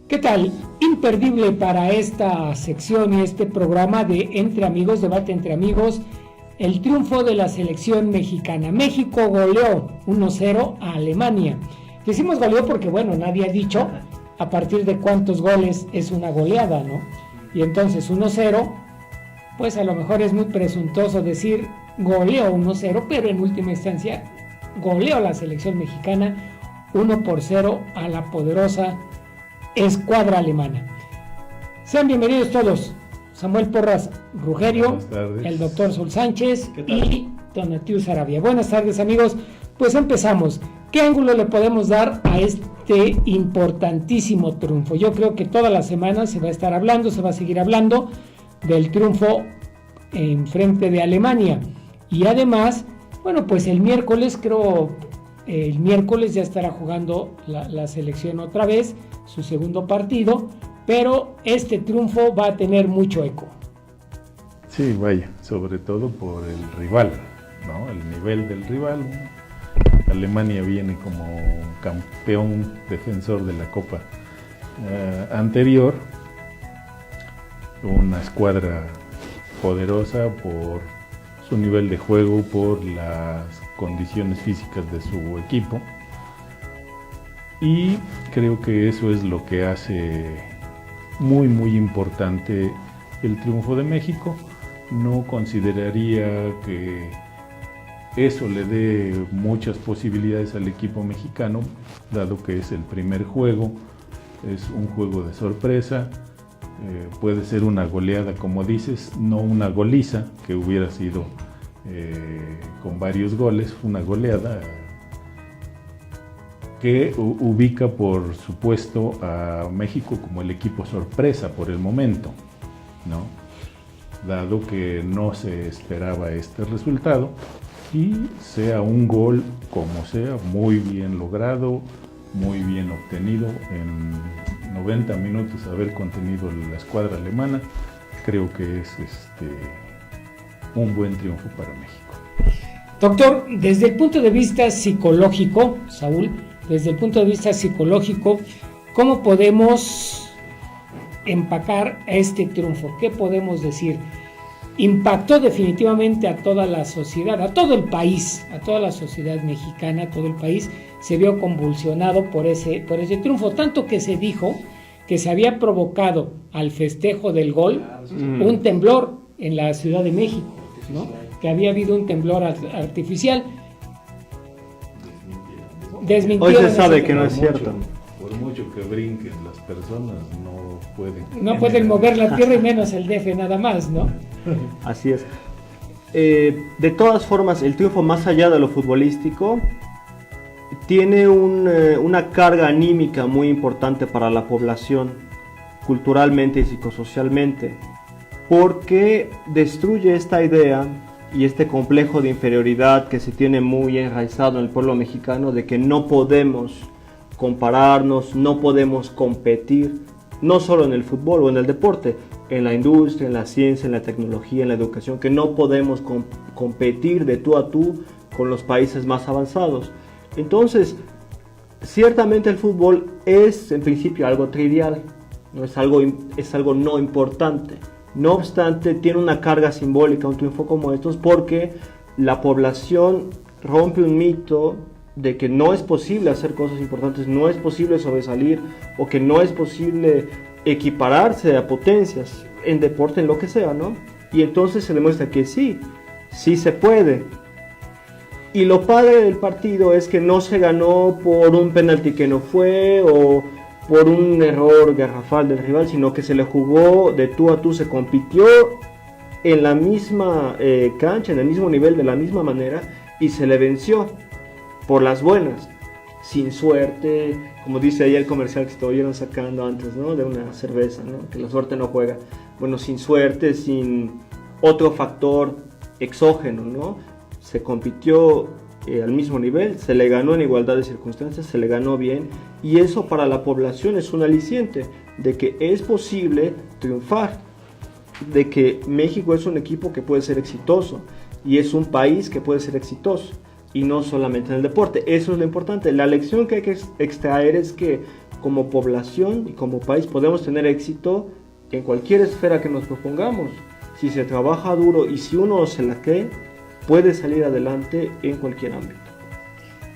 ¿Qué tal? Imperdible para esta sección y este programa de Entre Amigos, Debate Entre Amigos, el triunfo de la selección mexicana. México goleó 1-0 a Alemania. Decimos goleó porque, bueno, nadie ha dicho a partir de cuántos goles es una goleada, ¿no? Y entonces 1-0, pues a lo mejor es muy presuntuoso decir goleó 1-0, pero en última instancia goleó la selección mexicana 1-0 a la poderosa escuadra alemana. Sean bienvenidos todos. Samuel Porras Rugerio, el doctor Sol Sánchez y Donatiu Sarabia. Buenas tardes, amigos. Pues empezamos. ¿Qué ángulo le podemos dar a este importantísimo triunfo? Yo creo que toda la semana se va a estar hablando, se va a seguir hablando del triunfo en frente de Alemania. Y además, bueno, pues el miércoles ya estará jugando la selección otra vez, su segundo partido, pero este triunfo va a tener mucho eco. Sí, vaya, sobre todo por el rival, ¿no? El nivel del rival. Alemania viene como campeón defensor de la Copa anterior, una escuadra poderosa por su nivel de juego, por las condiciones físicas de su equipo, y creo que eso es lo que hace muy muy importante el triunfo de México. No consideraría que eso le dé muchas posibilidades al equipo mexicano, dado que es el primer juego, es un juego de sorpresa, puede ser una goleada como dices, no una goliza que hubiera sido con varios goles, una goleada que ubica por supuesto a México como el equipo sorpresa por el momento, ¿no? Dado que no se esperaba este resultado y sea un gol como sea, muy bien logrado, muy bien obtenido, en 90 minutos haber contenido la escuadra alemana, creo que es un buen triunfo para México. Doctor, desde el punto de vista psicológico, Saúl, desde el punto de vista psicológico, ¿cómo podemos empacar este triunfo? ¿Qué podemos decir? Impactó definitivamente a toda la sociedad, a todo el país, a toda la sociedad mexicana, todo el país se vio convulsionado por ese triunfo, tanto que se dijo que se había provocado al festejo del gol un temblor en la Ciudad de México, ¿no? Que había habido un temblor artificial. Hoy se sabe que no es cierto. Por mucho que brinquen las personas, no pueden mover la tierra y menos el DF nada más, ¿no? Así es. De todas formas, el triunfo, más allá de lo futbolístico, tiene una carga anímica muy importante para la población, culturalmente y psicosocialmente, porque destruye esta idea y este complejo de inferioridad que se tiene muy enraizado en el pueblo mexicano, de que no podemos compararnos, no podemos competir, no solo en el fútbol o en el deporte, en la industria, en la ciencia, en la tecnología, en la educación, que no podemos competir de tú a tú con los países más avanzados. Entonces, ciertamente el fútbol es en principio algo trivial, ¿no? Es algo no importante. No obstante, tiene una carga simbólica, un triunfo como estos, porque la población rompe un mito de que no es posible hacer cosas importantes, no es posible sobresalir, o que no es posible equipararse a potencias en deporte, en lo que sea, ¿no? Y entonces se demuestra que sí se puede. Y lo padre del partido es que no se ganó por un penalti que no fue, o por un error garrafal del rival, sino que se le jugó de tú a tú, se compitió en la misma cancha, en el mismo nivel, de la misma manera, y se le venció por las buenas, sin suerte, como dice ahí el comercial que estuvieron sacando antes, ¿no? De una cerveza, ¿no? Que la suerte no juega. Bueno, sin suerte, sin otro factor exógeno, ¿no? Se compitió al mismo nivel, se le ganó en igualdad de circunstancias, se le ganó bien, y eso para la población es un aliciente de que es posible triunfar, de que México es un equipo que puede ser exitoso y es un país que puede ser exitoso, y no solamente en el deporte. Eso es lo importante. La lección que hay que extraer es que como población y como país podemos tener éxito en cualquier esfera que nos propongamos. Si se trabaja duro y si uno se la cree, puede salir adelante en cualquier ámbito.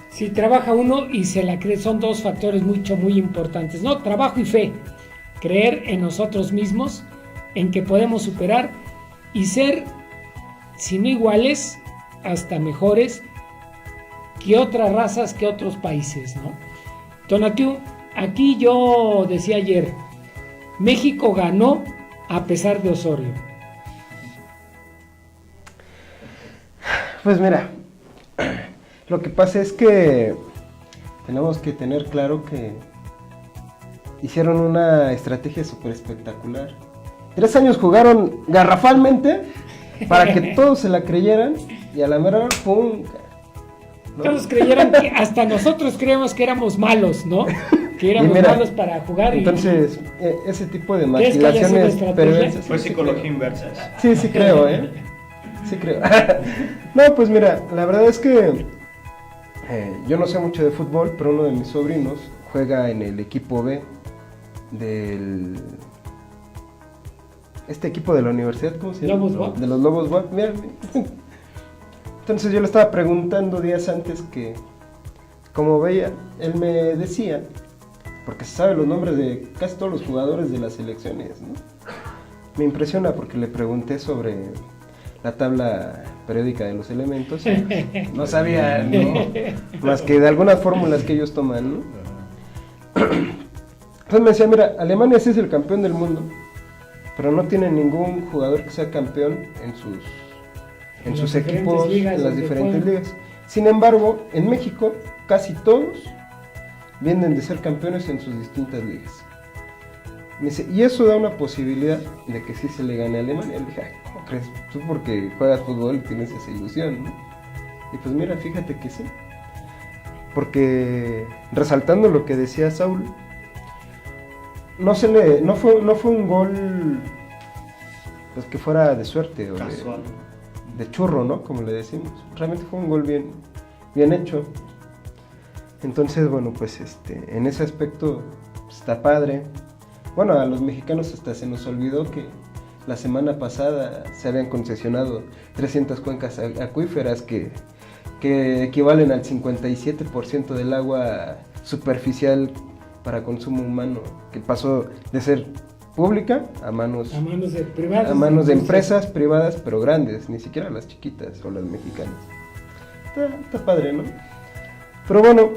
Si trabaja uno y se la cree, son dos factores muy importantes, ¿no? Trabajo y fe. Creer en nosotros mismos, en que podemos superar y ser, si no iguales, hasta mejores que otras razas, que otros países, ¿no? Tonatiuh, aquí yo decía ayer, México ganó a pesar de Osorio. Pues mira, lo que pasa es que tenemos que tener claro que hicieron una estrategia súper espectacular. 3 años jugaron garrafalmente para que todos se la creyeran y a la mera hora, ¡pum! ¿No? Todos creyeron que hasta nosotros creíamos que éramos malos, ¿no? Que éramos malos para jugar. Entonces, ese tipo de ¿Crees que haya sido maquilaciones estrategia? perversas. Fue psicología inversa. Sí, sí creo, Sí creo. No, pues mira, la verdad es que yo no sé mucho de fútbol, pero uno de mis sobrinos juega en el equipo B del... Este equipo de la universidad, ¿cómo se llama? Lobos WAP. De los Lobos WAP, mira. Entonces yo le estaba preguntando días antes que, como veía, él me decía, porque se sabe los nombres de casi todos los jugadores de las selecciones, ¿no? Me impresiona porque le pregunté sobre la tabla periódica de los elementos, no sabía, ¿no? Más que de algunas fórmulas que ellos toman, ¿no? Entonces me decía, mira, Alemania sí es el campeón del mundo, pero no tiene ningún jugador que sea campeón en sus equipos, en las diferentes ligas. Sin embargo, en México casi todos vienen de ser campeones en sus distintas ligas. Me dice, y eso da una posibilidad de que sí se le gane a Alemania. Le dije, ay, ¿cómo crees? Tú porque juegas fútbol y tienes esa ilusión, ¿no? Y pues mira, fíjate que sí. Porque resaltando lo que decía Saúl, no fue un gol pues que fuera de suerte o de churro, ¿no? Como le decimos. Realmente fue un gol bien hecho. Entonces, bueno, pues en ese aspecto está padre. Bueno, a los mexicanos hasta se nos olvidó que la semana pasada se habían concesionado 300 cuencas acuíferas que equivalen al 57% del agua superficial para consumo humano, que pasó de ser pública a manos de privadas, a manos de empresas privadas, pero grandes, ni siquiera las chiquitas o las mexicanas. Está padre, ¿no? Pero bueno,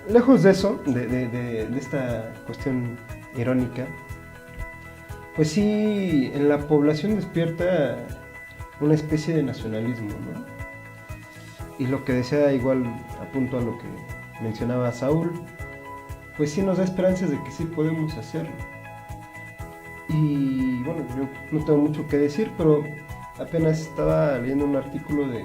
lejos de eso, de esta cuestión irónica, pues sí, en la población despierta una especie de nacionalismo, ¿no? Y lo que decía, igual apunto a lo que mencionaba Saúl, pues sí nos da esperanzas de que sí podemos hacerlo. Y bueno, yo no tengo mucho que decir, pero apenas estaba leyendo un artículo de,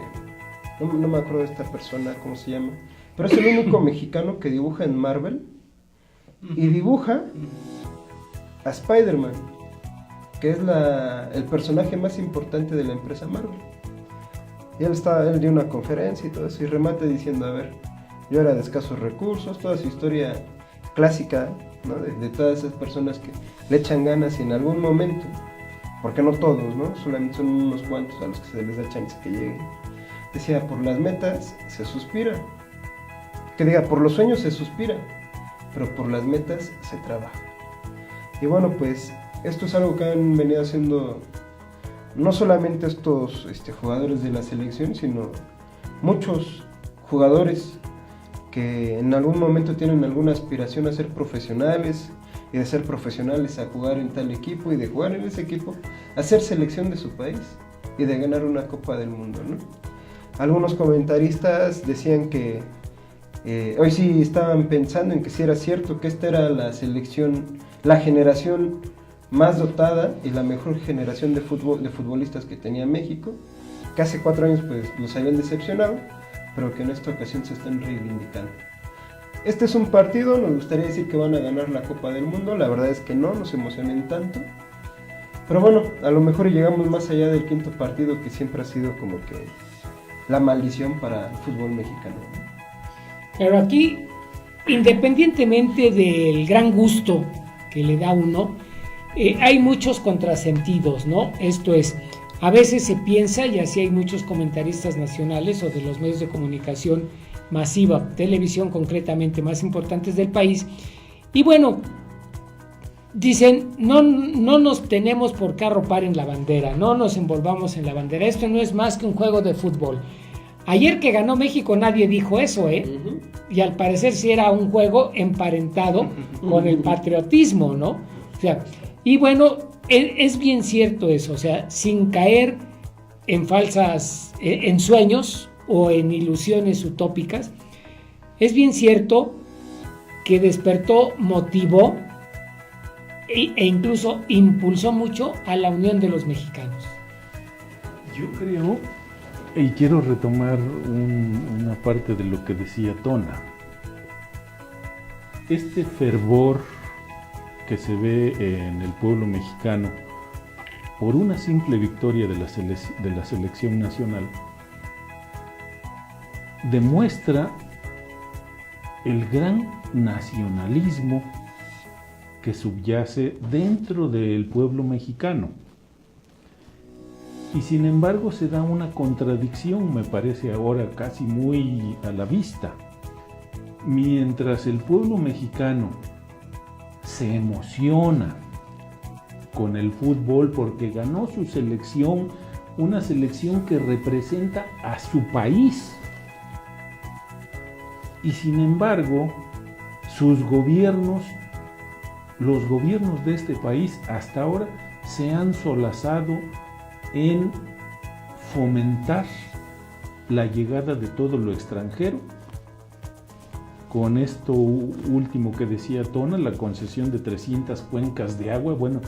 no me acuerdo de esta persona, cómo se llama, pero es el único mexicano que dibuja en Marvel y dibuja a Spider-Man, que es el personaje más importante de la empresa Marvel. Y él dio una conferencia y todo eso y remata diciendo, a ver, yo era de escasos recursos, toda su historia clásica, ¿no? de todas esas personas que le echan ganas y en algún momento, porque no todos, ¿no? Solamente son unos cuantos a los que se les da chance que lleguen. Decía, por las metas se suspira, que diga, por los sueños se suspira, pero por las metas se trabaja. Y bueno, pues esto es algo que han venido haciendo no solamente estos jugadores de la selección, sino muchos jugadores que en algún momento tienen alguna aspiración a ser profesionales y de ser profesionales a jugar en tal equipo y de jugar en ese equipo a ser selección de su país y de ganar una Copa del Mundo, ¿no? Algunos comentaristas decían que hoy sí estaban pensando en que si era cierto que esta era la selección, la generación más dotada y la mejor generación de futbolistas que tenía México, que hace 4 años pues los habían decepcionado, pero que en esta ocasión se están reivindicando. Este es un partido, nos gustaría decir que van a ganar la Copa del Mundo, la verdad es que no nos emocionen tanto, pero bueno, a lo mejor llegamos más allá del quinto partido, que siempre ha sido como que la maldición para el fútbol mexicano. Pero aquí independientemente del gran gusto que le da uno, hay muchos contrasentidos, ¿no? Esto es, a veces se piensa, y así hay muchos comentaristas nacionales o de los medios de comunicación masiva, televisión concretamente, más importantes del país, y bueno, dicen, no nos tenemos por qué arropar en la bandera, no nos envolvamos en la bandera, esto no es más que un juego de fútbol. Ayer que ganó México nadie dijo eso, Ujú. y al parecer sí era un juego emparentado con el patriotismo, ¿no? O sea, y bueno, es bien cierto eso, o sea, sin caer en falsas, en sueños o en ilusiones utópicas, es bien cierto que despertó, motivó e incluso impulsó mucho a la unión de los mexicanos. Yo creo, y quiero retomar una parte de lo que decía Tona, este fervor que se ve en el pueblo mexicano por una simple victoria de la selección nacional demuestra el gran nacionalismo que subyace dentro del pueblo mexicano. Y sin embargo se da una contradicción, me parece ahora casi muy a la vista. Mientras el pueblo mexicano se emociona con el fútbol porque ganó su selección, una selección que representa a su país. Y sin embargo, sus gobiernos, los gobiernos de este país hasta ahora se han solazado en fomentar la llegada de todo lo extranjero. Con esto último que decía Tona, la concesión de 300 cuencas de agua, bueno,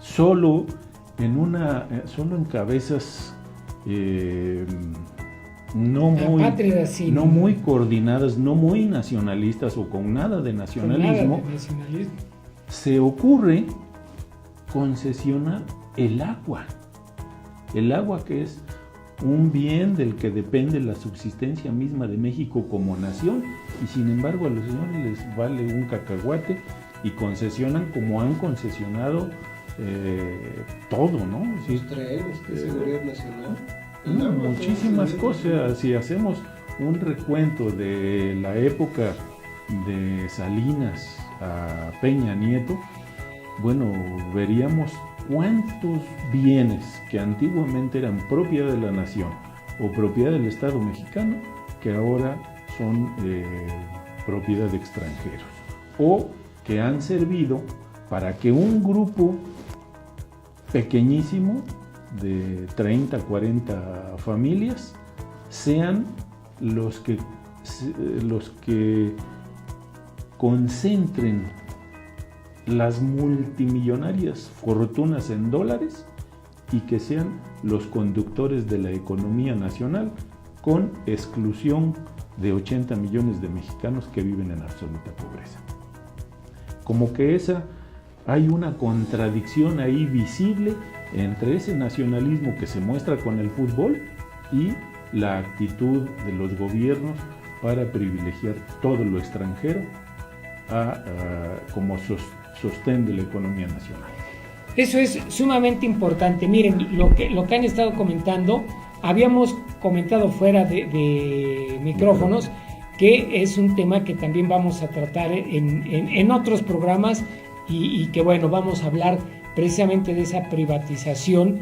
solo en cabezas no muy coordinadas, no muy nacionalistas o con nada de nacionalismo, se ocurre concesionar el agua que es un bien del que depende la subsistencia misma de México como nación, y sin embargo a los señores les vale un cacahuate y concesionan como han concesionado todo, ¿no? Los trenes, que es seguridad nacional. Muchísimas cosas. Si hacemos un recuento de la época de Salinas a Peña Nieto, bueno, veríamos cuántos bienes que antiguamente eran propiedad de la nación o propiedad del Estado mexicano, que ahora son propiedad de extranjeros, o que han servido para que un grupo pequeñísimo de 30, 40 familias sean los que concentren las multimillonarias fortunas en dólares y que sean los conductores de la economía nacional, con exclusión de 80 millones de mexicanos que viven en absoluta pobreza. Como que hay una contradicción ahí visible entre ese nacionalismo que se muestra con el fútbol y la actitud de los gobiernos para privilegiar todo lo extranjero como sostén de la economía nacional. Eso es sumamente importante. Miren, lo que han estado comentando, habíamos comentado fuera de micrófonos, que es un tema que también vamos a tratar en otros programas y que bueno, vamos a hablar precisamente de esa privatización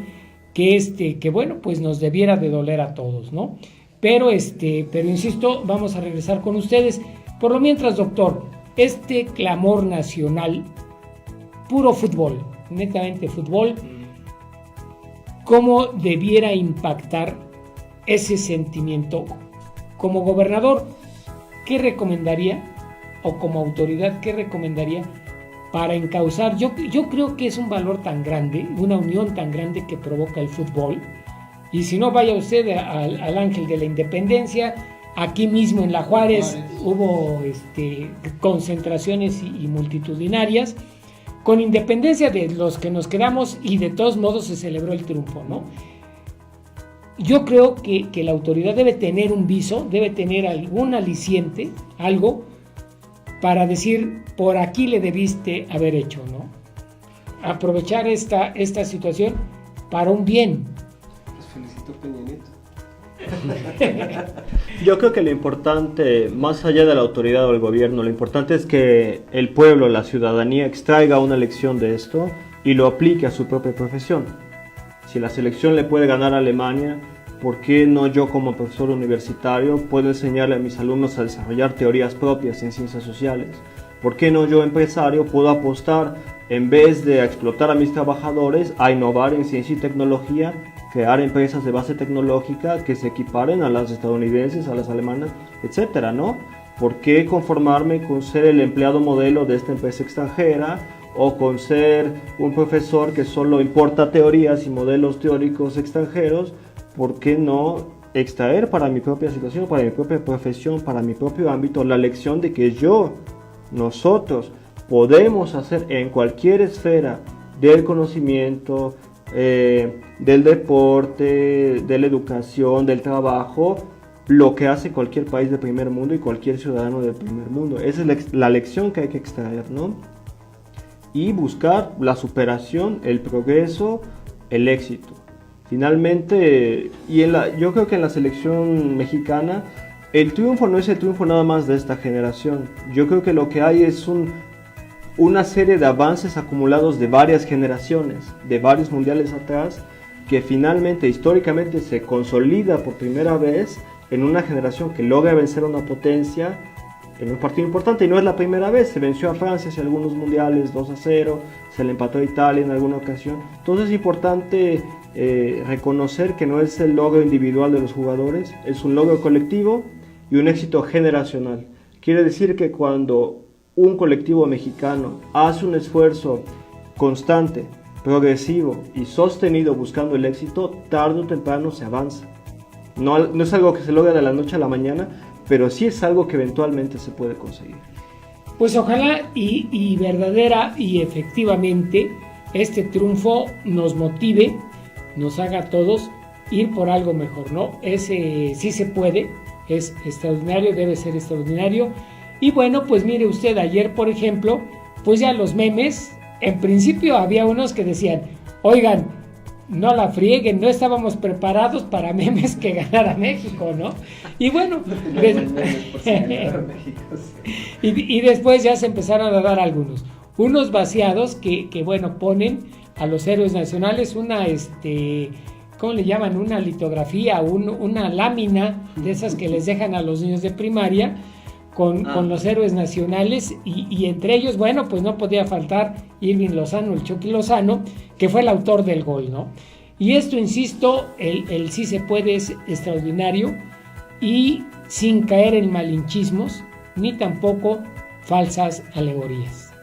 que bueno, pues nos debiera de doler a todos, ¿no? Pero insisto, vamos a regresar con ustedes. Por lo mientras, doctor, este clamor nacional, puro fútbol, netamente fútbol, ¿cómo debiera impactar ese sentimiento? Como gobernador, ¿qué recomendaría? O como autoridad, ¿qué recomendaría para encauzar? Yo creo que es un valor tan grande, una unión tan grande que provoca el fútbol. Y si no, vaya usted al Ángel de la Independencia. Aquí mismo en La Juárez hubo concentraciones y multitudinarias, con independencia de los que nos quedamos, y de todos modos se celebró el triunfo, ¿no? Yo creo que la autoridad debe tener un viso, debe tener algún aliciente, algo para decir, por aquí le debiste haber hecho, ¿no? Aprovechar esta situación para un bien. Pues felicito, Peña Nieto. Yo creo que lo importante, más allá de la autoridad o el gobierno, lo importante es que el pueblo, la ciudadanía, extraiga una lección de esto y lo aplique a su propia profesión. Si la selección le puede ganar a Alemania, ¿por qué no yo como profesor universitario puedo enseñarle a mis alumnos a desarrollar teorías propias en ciencias sociales? ¿Por qué no yo empresario puedo apostar, en vez de explotar a mis trabajadores, a innovar en ciencia y tecnología, crear empresas de base tecnológica que se equiparen a las estadounidenses, a las alemanas, etcétera, ¿no? ¿Por qué conformarme con ser el empleado modelo de esta empresa extranjera o con ser un profesor que solo importa teorías y modelos teóricos extranjeros? ¿Por qué no extraer para mi propia situación, para mi propia profesión, para mi propio ámbito, la lección de que nosotros podemos hacer en cualquier esfera del conocimiento, del deporte, de la educación, del trabajo, lo que hace cualquier país de primer mundo y cualquier ciudadano del primer mundo? Esa es la lección que hay que extraer, ¿no? Y buscar la superación, el progreso, el éxito. Finalmente, yo creo que en la selección mexicana, el triunfo no es el triunfo nada más de esta generación. Yo creo que lo que hay es una serie de avances acumulados de varias generaciones, de varios mundiales atrás, que finalmente, históricamente, se consolida por primera vez en una generación que logra vencer a una potencia en un partido importante. Y no es la primera vez, se venció a Francia hace algunos mundiales 2-0, se le empató a Italia en alguna ocasión. Entonces es importante reconocer que no es el logro individual de los jugadores, es un logro colectivo y un éxito generacional. Quiere decir que cuando un colectivo mexicano hace un esfuerzo constante, progresivo y sostenido buscando el éxito, tarde o temprano se avanza. No es algo que se logra de la noche a la mañana, pero sí es algo que eventualmente se puede conseguir. Pues ojalá y verdadera y efectivamente este triunfo nos motive, nos haga a todos ir por algo mejor, ¿no? Sí se puede, es extraordinario, debe ser extraordinario. Y bueno, pues mire usted, ayer por ejemplo, pues ya los memes, en principio había unos que decían, oigan, no la frieguen, no estábamos preparados para memes que ganara México, ¿no? Y bueno, y después ya se empezaron a dar unos vaciados que bueno, ponen a los héroes nacionales una, ¿cómo le llaman? Una litografía, una lámina de esas que les dejan a los niños de primaria con los héroes nacionales y entre ellos, bueno, pues no podía faltar Irving Lozano, el Chucky Lozano, que fue el autor del gol, ¿no? Y esto, insisto, el sí se puede es extraordinario y sin caer en malinchismos ni tampoco falsas alegorías.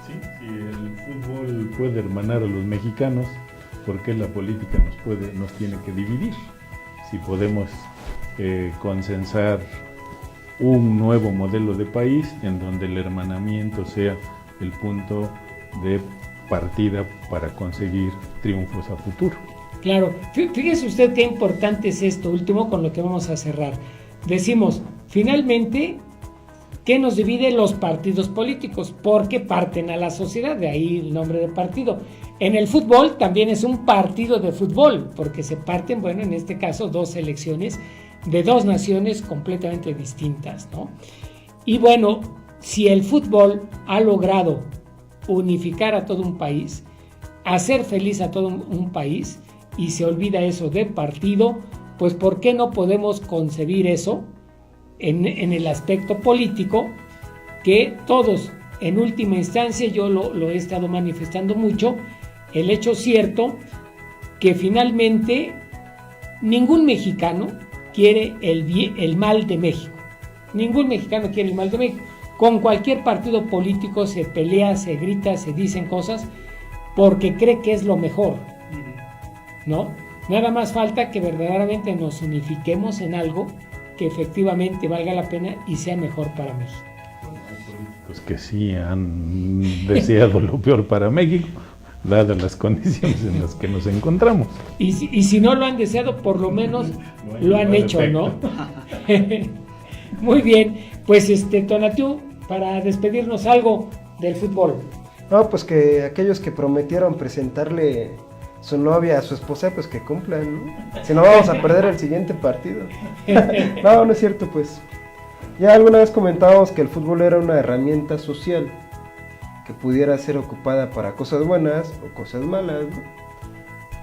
Sí, si el fútbol puede hermanar a los mexicanos, ¿por qué la política nos tiene que dividir? Si podemos consensar un nuevo modelo de país en donde el hermanamiento sea el punto de partida para conseguir triunfos a futuro. Claro, fíjese usted qué importante es esto último con lo que vamos a cerrar. Decimos, finalmente, ¿qué nos divide? Los partidos políticos, porque parten a la sociedad, de ahí el nombre de partido. En el fútbol también es un partido de fútbol, porque se parten, bueno, en este caso, dos selecciones de dos naciones completamente distintas, ¿no? Y bueno, si el fútbol ha logrado unificar a todo un país, hacer feliz a todo un país, y se olvida eso de partido, pues ¿por qué no podemos concebir eso en el aspecto político? Que todos, en última instancia, yo lo he estado manifestando mucho, el hecho cierto que finalmente ningún mexicano quiere el mal de México. Ningún mexicano quiere el mal de México. Con cualquier partido político se pelea, se grita, se dicen cosas porque cree que es lo mejor, ¿no? Nada más falta que verdaderamente nos unifiquemos en algo que efectivamente valga la pena y sea mejor para México. Hay políticos que sí han deseado lo peor para México, dadas las condiciones en las que nos encontramos. Y si no lo han deseado, por lo menos lo han hecho, ¿no? Muy bien, pues Tonatiuh, para despedirnos algo del fútbol. No, pues que aquellos que prometieron presentarle su novia a su esposa, pues que cumplan, ¿no? Si no, vamos a perder el siguiente partido. No, no es cierto, pues. Ya alguna vez comentábamos que el fútbol era una herramienta social que pudiera ser ocupada para cosas buenas o cosas malas, ¿no?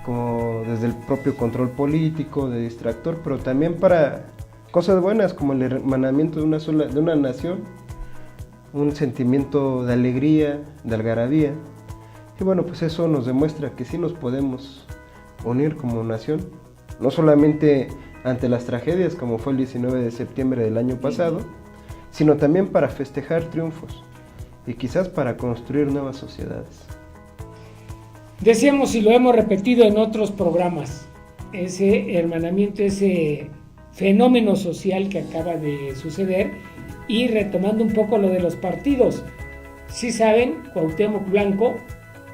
Como desde el propio control político, de distractor, pero también para cosas buenas como el hermanamiento de una nación, un sentimiento de alegría, de algarabía. Y bueno, pues eso nos demuestra que sí nos podemos unir como nación, no solamente ante las tragedias como fue el 19 de septiembre del año pasado, sino también para festejar triunfos y quizás para construir nuevas sociedades. Decíamos y lo hemos repetido en otros programas, ese hermanamiento, ese fenómeno social que acaba de suceder, y retomando un poco lo de los partidos. Si saben, Cuauhtémoc Blanco,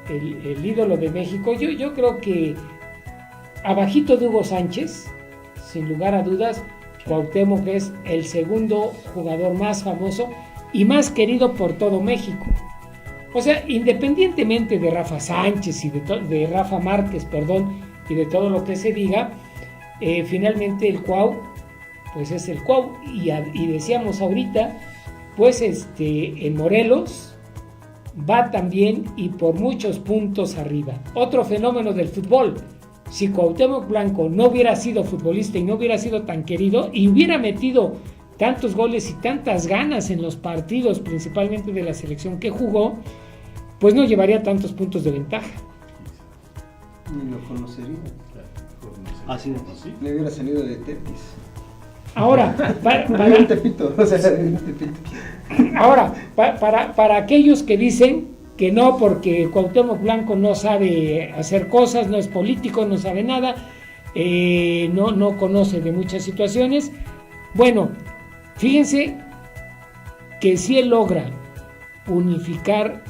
el ídolo de México, yo creo que abajito de Hugo Sánchez, sin lugar a dudas, Cuauhtémoc es el segundo jugador más famoso y más querido por todo México. O sea, independientemente de Rafa Sánchez y de Rafa Márquez, y de todo lo que se diga, finalmente el Cuau, pues es el Cuau, y decíamos ahorita, pues en Morelos va también y por muchos puntos arriba. Otro fenómeno del fútbol: si Cuauhtémoc Blanco no hubiera sido futbolista y no hubiera sido tan querido y hubiera metido tantos goles y tantas ganas en los partidos, principalmente de la selección que jugó, pues no llevaría tantos puntos de ventaja. Ni lo conocería. Así es. Le hubiera salido de Tetis. Ahora, Un Tepito, o sea, un Tepito. Ahora, para aquellos que dicen que no, porque Cuauhtémoc Blanco no sabe hacer cosas, no es político, no sabe nada, no conoce de muchas situaciones, bueno, fíjense que si él logra unificar,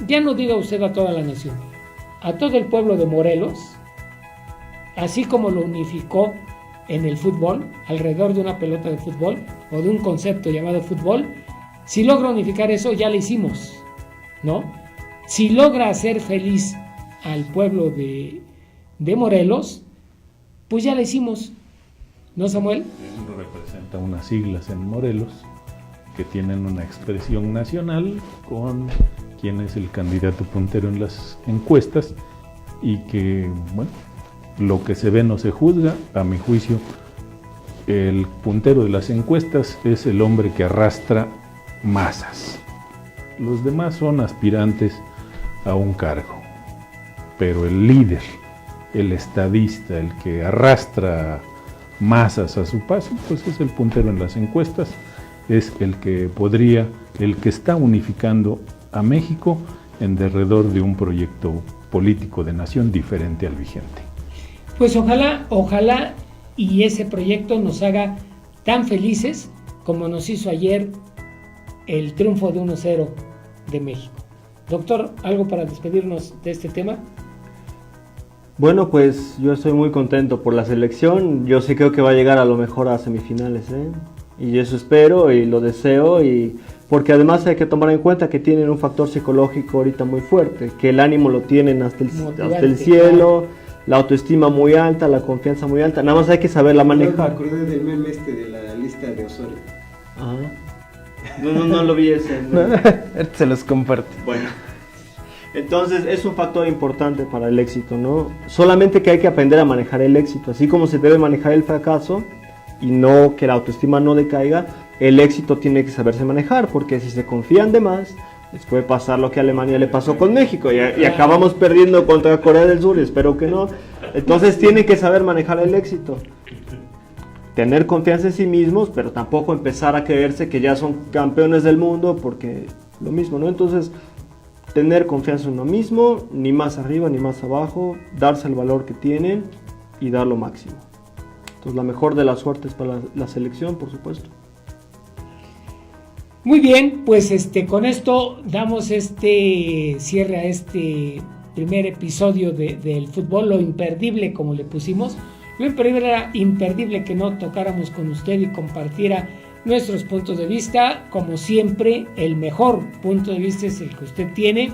ya no diga usted a toda la nación, a todo el pueblo de Morelos, así como lo unificó en el fútbol, alrededor de una pelota de fútbol o de un concepto llamado fútbol, si logra unificar eso, ya lo hicimos, ¿no? Si logra hacer feliz al pueblo de Morelos, pues ya lo hicimos, ¿no, Samuel? Él representa unas siglas en Morelos que tienen una expresión nacional con quién es el candidato puntero en las encuestas y que, bueno, lo que se ve no se juzga. A mi juicio, el puntero de las encuestas es el hombre que arrastra masas. Los demás son aspirantes a un cargo, pero el líder, el estadista, el que arrastra masas a su paso, pues es el puntero en las encuestas, es el que está unificando a México en derredor de un proyecto político de nación diferente al vigente. Pues ojalá y ese proyecto nos haga tan felices como nos hizo ayer el triunfo de 1-0 de México. Doctor, ¿algo para despedirnos de este tema? Bueno, pues yo estoy muy contento por la selección. Yo sí creo que va a llegar a lo mejor a semifinales, y eso espero y lo deseo, porque además hay que tomar en cuenta que tienen un factor psicológico ahorita muy fuerte, que el ánimo lo tienen hasta el cielo, la autoestima muy alta, la confianza muy alta, nada más hay que saberla manejar. Me acordé del meme de la lista de Osorio. No lo vi ese. No. Se los comparto. Bueno, entonces es un factor importante para el éxito, ¿no? Solamente que hay que aprender a manejar el éxito, así como se debe manejar el fracaso y no que la autoestima no decaiga, el éxito tiene que saberse manejar, porque si se confían de más, les puede pasar lo que a Alemania le pasó con México y acabamos perdiendo contra Corea del Sur, y espero que no. Entonces tienen que saber manejar el éxito, tener confianza en sí mismos, pero tampoco empezar a creerse que ya son campeones del mundo, porque lo mismo, ¿no? Entonces, tener confianza en uno mismo, ni más arriba ni más abajo, darse el valor que tienen y dar lo máximo. Entonces, la mejor de las suertes para la selección, por supuesto. Muy bien, pues con esto damos cierre a este primer episodio del fútbol, lo imperdible como le pusimos. Lo imperdible era imperdible que no tocáramos con usted y compartiera nuestros puntos de vista. Como siempre, el mejor punto de vista es el que usted tiene.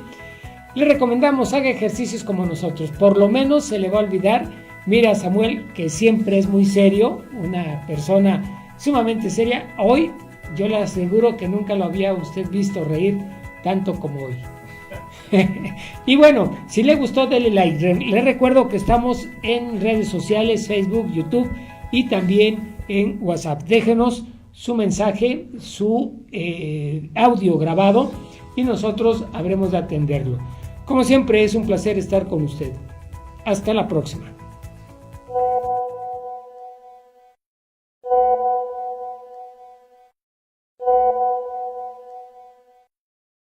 Le recomendamos haga ejercicios como nosotros, por lo menos se le va a olvidar. Mira a Samuel, que siempre es muy serio, una persona sumamente seria. Hoy yo le aseguro que nunca lo había usted visto reír tanto como hoy. Y bueno, si le gustó, dele like. Le recuerdo que estamos en redes sociales, Facebook, YouTube y también en WhatsApp. Déjenos su mensaje, su audio grabado y nosotros habremos de atenderlo. Como siempre, es un placer estar con usted. Hasta la próxima.